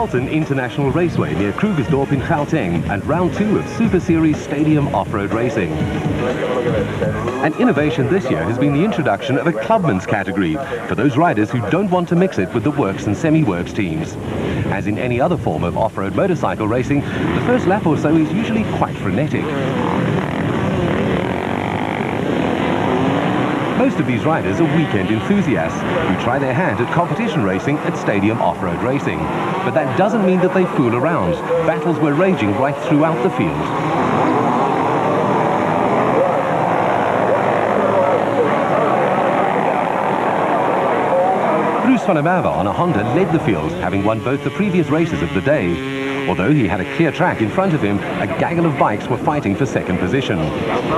Halton International Raceway near Krugersdorp in Gauteng and round 2 of Super Series Stadium Off-Road Racing. An innovation this year has been the introduction of a clubman's category for those riders who don't want to mix it with the works and semi-works teams. As in any other form of off-road motorcycle racing, the first lap or so is usually quite frenetic. Most of these riders are weekend enthusiasts who try their hand at competition racing at Stadium Off-Road Racing. But that doesn't mean that they fool around. Battles were raging right throughout the field. Bruce van der Merwe on a Honda led the field, having won both the previous races of the day. Although he had a clear track in front of him, a gaggle of bikes were fighting for second position.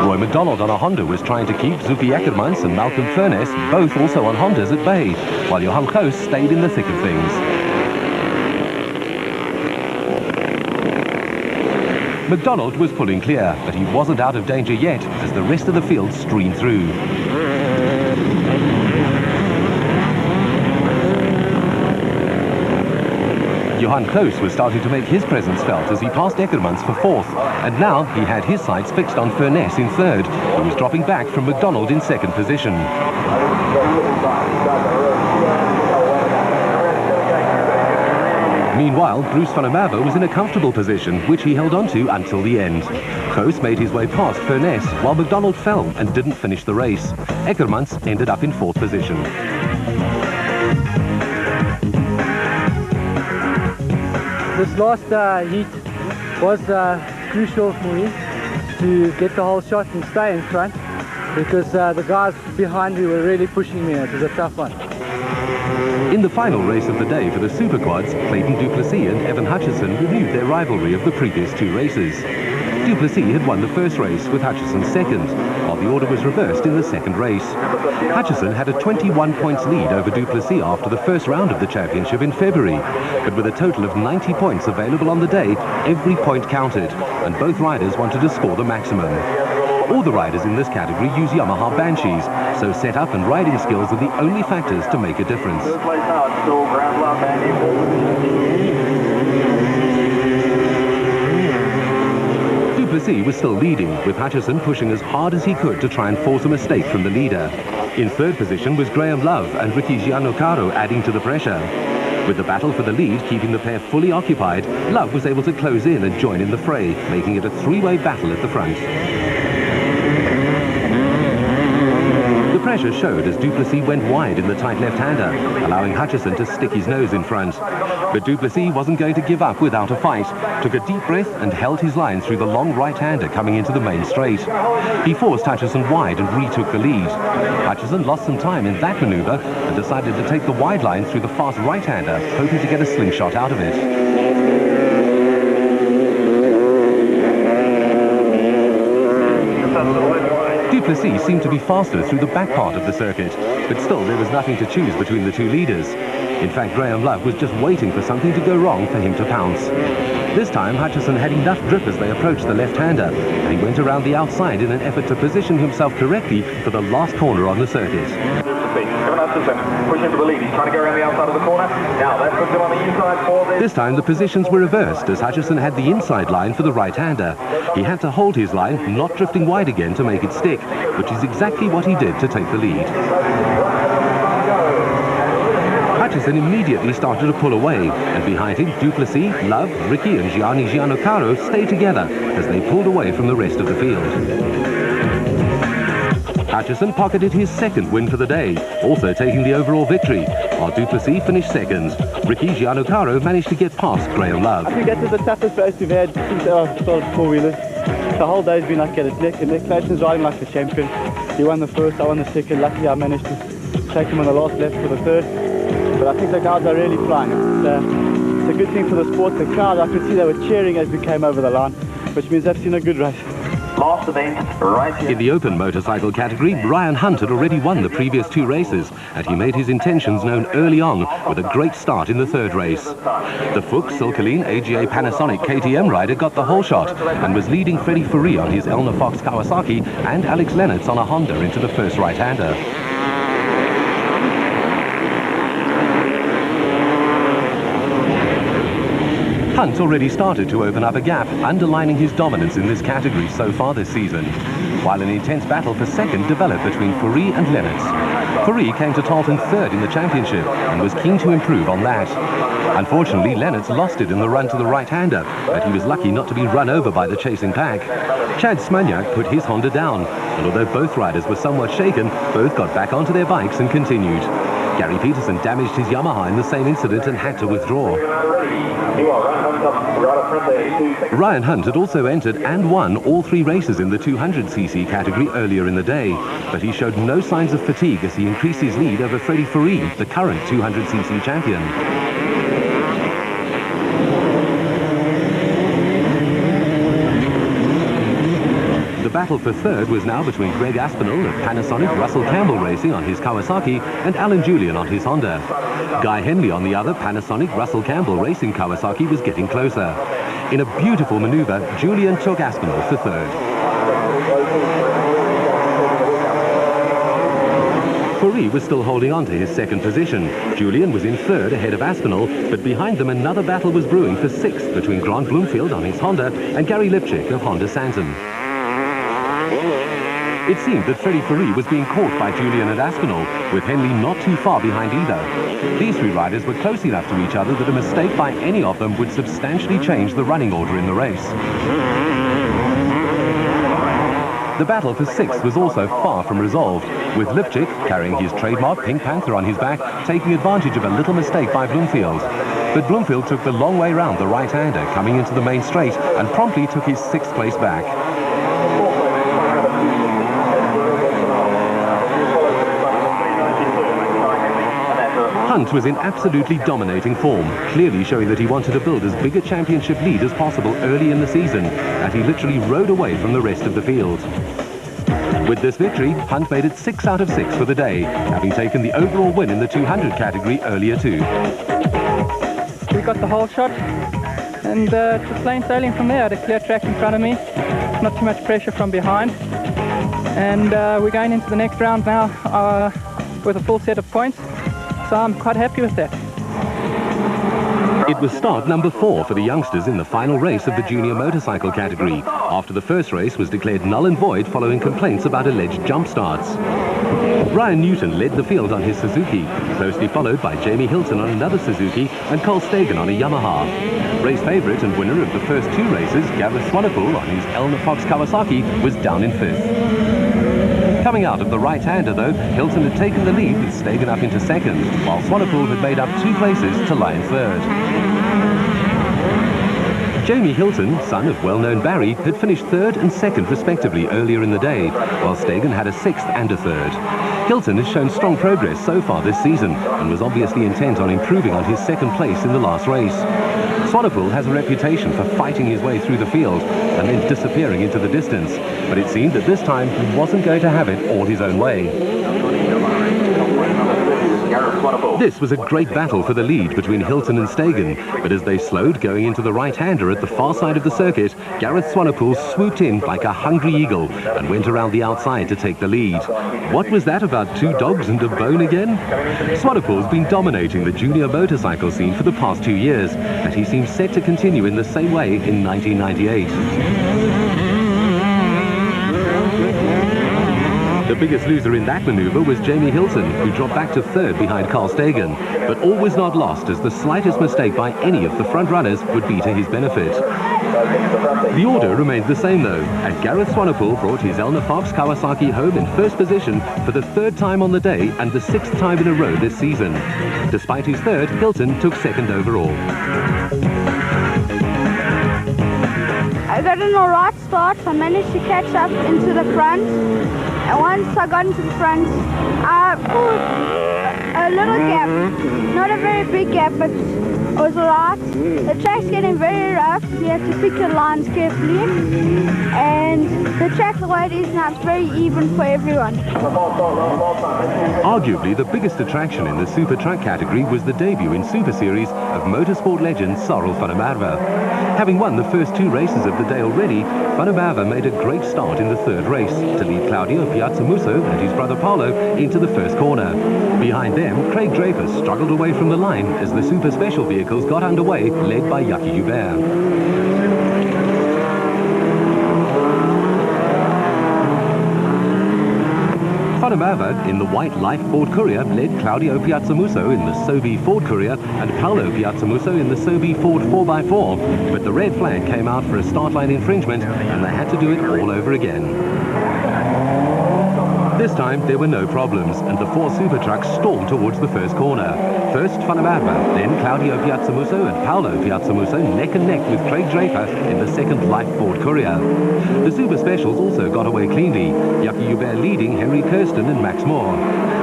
Roy McDonald on a Honda was trying to keep Zuki Eckermans and Malcolm Furness, both also on Hondas, at bay, while Johan Kloos stayed in the thick of things. McDonald was pulling clear, but he wasn't out of danger yet as the rest of the field streamed through. Johan Kloos was starting to make his presence felt as he passed Eckermans for 4th, and now he had his sights fixed on Furness in 3rd, who was dropping back from McDonald in 2nd position. Meanwhile, Bruce van der Merwe was in a comfortable position, which he held on to until the end. Kloos made his way past Furness, while McDonald fell and didn't finish the race. Eckermans ended up in 4th position. This last heat was crucial for me to get the whole shot and stay in front, because the guys behind me were really pushing me. It was a tough one. In the final race of the day for the Super Quads, Clayton Du Plessis and Evan Hutchison renewed their rivalry of the previous 2 races. Du Plessis had won the first race with Hutchison 2nd, while the order was reversed in the 2nd race. Hutchison had a 21 points lead over Du Plessis after the first round of the championship in February, but with a total of 90 points available on the day, every point counted, and both riders wanted to score the maximum. All the riders in this category use Yamaha Banshees, so setup and riding skills are the only factors to make a difference. Du Plessis was still leading, with Hutchison pushing as hard as he could to try and force a mistake from the leader. In 3rd position was Graham Love and Ricky Giannocaro adding to the pressure. With the battle for the lead keeping the pair fully occupied, Love was able to close in and join in the fray, making it a 3-way battle at the front. The pressure showed as Du Plessis went wide in the tight left-hander, allowing Hutchison to stick his nose in front. But Du Plessis wasn't going to give up without a fight, took a deep breath and held his line through the long right-hander coming into the main straight. He forced Hutchison wide and retook the lead. Hutchison lost some time in that manoeuvre and decided to take the wide line through the fast right-hander, hoping to get a slingshot out of it. Du Plessis seemed to be faster through the back part of the circuit, but still there was nothing to choose between the 2 leaders. In fact, Graham Love was just waiting for something to go wrong for him to pounce. This time, Hutchison had enough grip as they approached the left-hander, and he went around the outside in an effort to position himself correctly for the last corner on the circuit. Pushing to the lead. He's trying to go around the outside of the corner. Now that puts him on the inside for this. This time the positions were reversed as Hutchison had the inside line for the right-hander. He had to hold his line, not drifting wide again to make it stick, which is exactly what he did to take the lead. Hutchison immediately started to pull away, and behind him, Du Plessis, Love, Ricky and Gianni Giannocaro stayed together as they pulled away from the rest of the field. Hutchison pocketed his 2nd win for the day, also taking the overall victory, while Du Plessis finished 2nd. Ricky Giannocaro managed to get past Graham Love. I think that was the toughest race we've had since I started 4-wheelers. The whole day's been like that. It's neck and neck. Clayton's riding like the champion. He won the 1st, I won the 2nd. Luckily I managed to take him on the last lap for the 3rd. But I think the guys are really flying. It's a good thing for the sport. The crowd, I could see they were cheering as we came over the line, which means they've seen a good race. Last event, right here. In the open motorcycle category, Brian Hunt had already won the previous 2 races, and he made his intentions known early on with a great start in the 3rd race. The Fuchs Silkeleen AGA Panasonic KTM rider got the whole shot and was leading Freddie Fourie on his Elna Fox Kawasaki and Alex Lennertz on a Honda into the first right-hander. Hunt already started to open up a gap, underlining his dominance in this category so far this season, while an intense battle for second developed between Fourie and Lennox. Fourie came to Tarleton third in the championship and was keen to improve on that. Unfortunately, Lennox lost it in the run to the right-hander, but he was lucky not to be run over by the chasing pack. Chad Smaniak put his Honda down, and although both riders were somewhat shaken, both got back onto their bikes and continued. Gary Peterson damaged his Yamaha in the same incident and had to withdraw. Ryan Hunt had also entered and won all 3 races in the 200cc category earlier in the day, but he showed no signs of fatigue as he increased his lead over Freddie Fourie, the current 200cc champion. The battle for third was now between Greg Aspinall of Panasonic Russell Campbell Racing on his Kawasaki and Alan Julian on his Honda. Guy Henley on the other Panasonic Russell Campbell Racing Kawasaki was getting closer. In a beautiful manoeuvre, Julian took Aspinall for third. Fourie was still holding on to his second position. Julian was in third ahead of Aspinall, but behind them another battle was brewing for sixth between Grant Bloomfield on his Honda and Gary Lipchick of Honda Sansom. It seemed that Freddie Fourie was being caught by Julian and Aspinall, with Henley not too far behind either. These 3 riders were close enough to each other that a mistake by any of them would substantially change the running order in the race. The battle for sixth was also far from resolved, with Lipchick, carrying his trademark Pink Panther on his back, taking advantage of a little mistake by Bloomfield. But Bloomfield took the long way round the right-hander, coming into the main straight, and promptly took his 6th place back. Hunt was in absolutely dominating form, clearly showing that he wanted to build as big a championship lead as possible early in the season, and he literally rode away from the rest of the field. With this victory, Hunt made it 6 out of 6 for the day, having taken the overall win in the 200 category earlier too. We got the whole shot, and it was plain sailing from there. I had a clear track in front of me, not too much pressure from behind, and we're going into the next round now with a full set of points. So I'm quite happy with that. It was start number 4 for the youngsters in the final race of the junior motorcycle category, after the first race was declared null and void following complaints about alleged jump starts. Brian Newton led the field on his Suzuki, closely followed by Jamie Hilton on another Suzuki and Cole Stagan on a Yamaha. Race favourite and winner of the first 2 races, Gareth Swanepoel on his Elna Fox Kawasaki, was down in 5th. Coming out of the right-hander, though, Hilton had taken the lead with Stagan up into 2nd, while Swanepoel had made up 2 places to lie in 3rd. Jamie Hilton, son of well-known Barry, had finished 3rd and 2nd respectively earlier in the day, while Stagan had a 6th and a 3rd. Hilton has shown strong progress so far this season and was obviously intent on improving on his 2nd place in the last race. Swanepoel has a reputation for fighting his way through the field and then disappearing into the distance, but it seemed that this time he wasn't going to have it all his own way. This was a great battle for the lead between Hilton and Stagan, but as they slowed going into the right-hander at the far side of the circuit, Gareth Swanepoel swooped in like a hungry eagle and went around the outside to take the lead. What was that about 2 dogs and a bone again? Swanepoel's been dominating the junior motorcycle scene for the past 2 years, and he seems set to continue in the same way in 1998. The biggest loser in that manoeuvre was Jamie Hilton, who dropped back to 3rd behind Carl Stagan. But all was not lost, as the slightest mistake by any of the front runners would be to his benefit. The order remained the same though, and Gareth Swanepoel brought his Elna Fox Kawasaki home in 1st position for the 3rd time on the day and the 6th time in a row this season. Despite his 3rd, Hilton took 2nd overall. I got in a right start, so I managed to catch up into the front, and once I got into the front, I pulled a little gap, not a very big gap, but it was alright. The track's getting very rough, you have to pick your lines carefully, and the track the way it is now is very even for everyone. Arguably the biggest attraction in the Super Truck category was the debut in Super Series of motorsport legend Sarel van der Merwe. Having won the first 2 races of the day already, Van der Merwe made a great start in the 3rd race to lead Claudio Piazzamusso and his brother Paolo into the first corner. Behind them, p.m., Craig Draper struggled away from the line as the super special vehicles got underway, led by Jackie Hubert. Fanamava in the white Life Ford Courier led Claudio Piazzamuso in the Sobe Ford Courier and Paolo Piazzamuso in the Sobe Ford 4x4, but the red flag came out for a start line infringement and they had to do it all over again. This time there were no problems and the four super trucks stormed towards the first corner. First Fanamava, then Claudio Piazzamuso and Paolo Piazzamuso neck and neck with Craig Draper in the second Life Ford Courier. The super specials also got away cleanly, Jackie Hubert leading Henry Kirsten and Max Moore.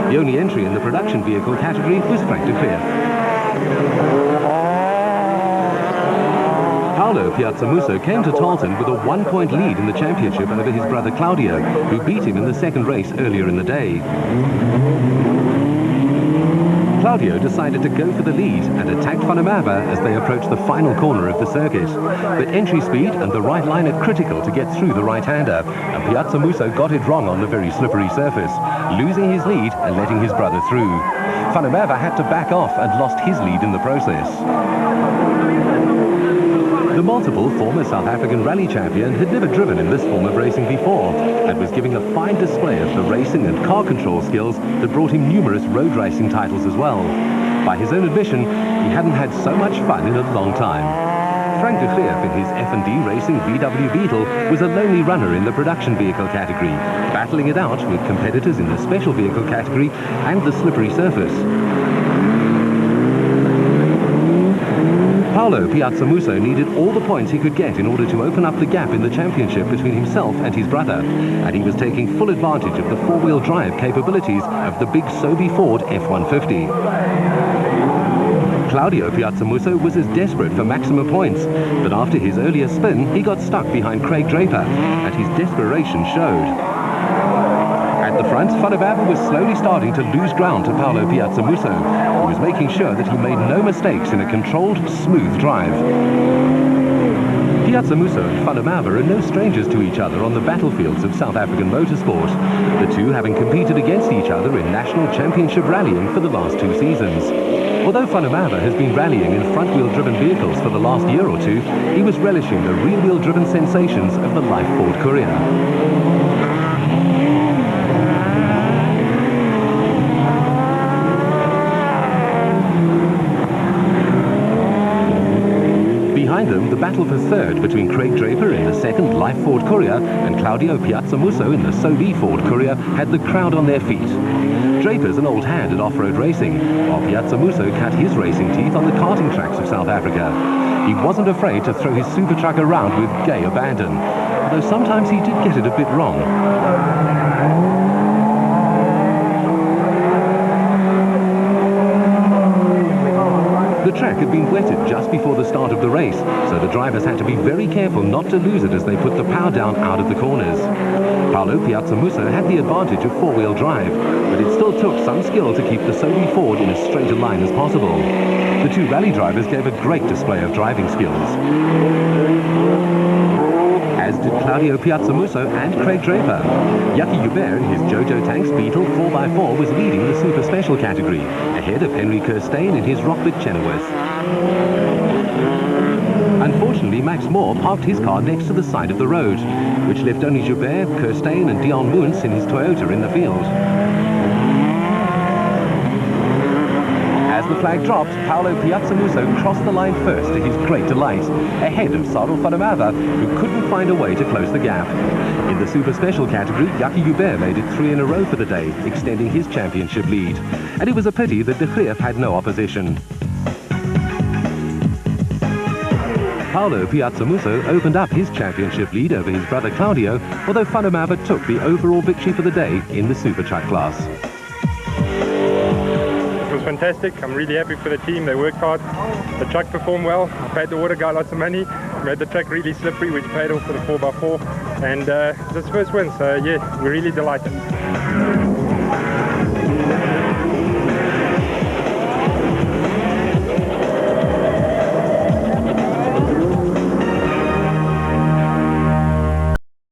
The only entry in the production vehicle category was Frank de Cleef. Paolo Piazzamuso came to Tarleton with a 1-point lead in the championship over his brother Claudio, who beat him in the second race earlier in the day. Claudio decided to go for the lead and attacked Fanamava as they approached the final corner of the circuit. But entry speed and the right line are critical to get through the right-hander, and Piazzamuso got it wrong on the very slippery surface, losing his lead and letting his brother through. Fanamava had to back off and lost his lead in the process. The multiple former South African rally champion had never driven in this form of racing before and was giving a fine display of the racing and car control skills that brought him numerous road racing titles as well. By his own admission, he hadn't had so much fun in a long time. Frank de Cleef in his F&D Racing VW Beetle was a lonely runner in the production vehicle category, battling it out with competitors in the special vehicle category and the slippery surface. Paolo Piazzamuso needed all the points he could get in order to open up the gap in the championship between himself and his brother, and he was taking full advantage of the four-wheel drive capabilities of the big Sobe Ford F-150. Claudio Piazzamuso was as desperate for maximum points, but after his earlier spin, he got stuck behind Craig Draper, and his desperation showed. At the front, Fanamava was slowly starting to lose ground to Paolo Piazzamuso, who was making sure that he made no mistakes in a controlled, smooth drive. Piazzamuso and Fanamava are no strangers to each other on the battlefields of South African motorsport, the two having competed against each other in national championship rallying for the last 2 seasons. Although Fanamava has been rallying in front-wheel driven vehicles for the last year or two, he was relishing the rear-wheel driven sensations of the Life Ford Courier. Behind them, the battle for third between Craig Draper in the second Life Ford Courier and Claudio Piazzamuso in the Sobe Ford Courier had the crowd on their feet. Draper's an old hand at off-road racing, while Piazzamuso cut his racing teeth on the karting tracks of South Africa. He wasn't afraid to throw his super truck around with gay abandon, although sometimes he did get it a bit wrong. The track had been wetted just before the start of the race, so the drivers had to be very careful not to lose it as they put the power down out of the corners. Paolo Piazzamuso had the advantage of four-wheel drive, but it still took some skill to keep the Sobe Ford in as straight a line as possible. The two rally drivers gave a great display of driving skills, as did Claudio Piazzamuso and Craig Draper. Jackie Hubert in his Jojo Tanks Beetle 4x4 was leading the super special category, ahead of Henry Kirsten in his Rockbit Chenoweth. Unfortunately, Max Moore parked his car next to the side of the road, which left only Hubert, Kirsten and Dion Moons in his Toyota in the field. As the flag dropped, Paolo Piazzamuso crossed the line first to his great delight, ahead of Sarel Fanamava, who couldn't find a way to close the gap. In the super special category, Jackie Hubert made it 3 in a row for the day, extending his championship lead. And it was a pity that de Cleef had no opposition. Paolo Piazzamuso opened up his championship lead over his brother Claudio, although Fanamava took the overall victory for the day in the super truck class. It was fantastic. I'm really happy for the team. They worked hard. The truck performed well. I paid the water guy lots of money. Made the track really slippery, which paid off for the 4x4. And it's his first win, so yeah, we're really delighted.